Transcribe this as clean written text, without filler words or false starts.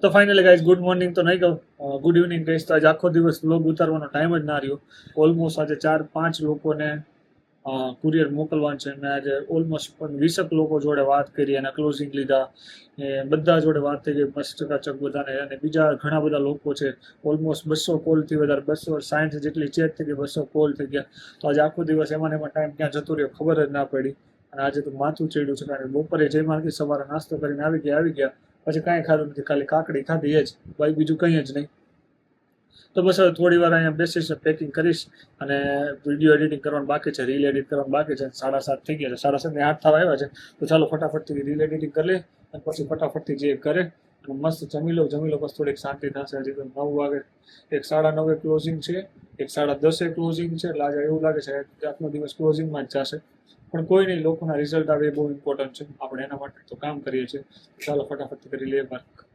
તો finally guys good morning તો નહીં કહું, ગુડ ઇવનિંગ કહીશ. તો આજે આખો દિવસ વ્લોગ ઉતારવાનો ટાઈમ જ ના રહ્યો. ઓલમોસ્ટ આજે 4-5 લોકોને કુરિયર મોકલવાનું છે. મેં આજે ઓલમોસ્ટ 20 લોકો જોડે વાત કરી અને ક્લોઝિંગ લીધા. બધા જોડે વાત થઈ ગઈ મસ્ત ચકાચક બધાને. અને બીજા ઘણા બધા લોકો છે, ઓલમોસ્ટ 200 કોલથી વધારે 260 જેટલી ચેટ થઈ ગઈ, 200 કોલ થઈ ગયા. તો આજે આખો દિવસ એમાં ટાઈમ ક્યાં જતો રહ્યો ખબર જ ના પડી. અને આજે તો માથું ચડ્યું છે, કારણ કે બપોરે જઈ માર્કેટ સવારે નાસ્તો કરીને આવી ગયા પછી કાંઈ ખાધું નથી, ખાલી કાકડી ખાધી એ જ, ભાઈ બીજું કંઈ જ નહીં. તો બસ હવે થોડી વાર અહીંયા બેસીશ, પેકિંગ કરીશ અને વિડીયો એડિટિંગ કરવાનું બાકી છે, રીલ એડિટ કરવાનું બાકી છે. 7:30 થઈ ગયા છે, 7:30 8 થવા આવ્યા છે. તો ચાલો ફટાફટથી રીલ એડિટિંગ કરી લઈએ અને પછી ફટાફટથી જે કરે અને મસ્ત જમી લો પછી થોડીક શાંતિ થશે. હજી તો 9 વાગે, 9:30 ક્લોઝિંગ છે, 10:30 ક્લોઝિંગ છે. એટલે આજે એવું લાગે છે કે આટલો દિવસ ક્લોઝિંગમાં જ જશે. પણ કોઈ નહીં, લોકોના રિઝલ્ટ આવે એ બહુ ઇમ્પોર્ટન્ટ છે. આપણે એના માટે તો કામ કરીએ છીએ. ચાલો ફટાફટથી કરી લઈએ વર્ક.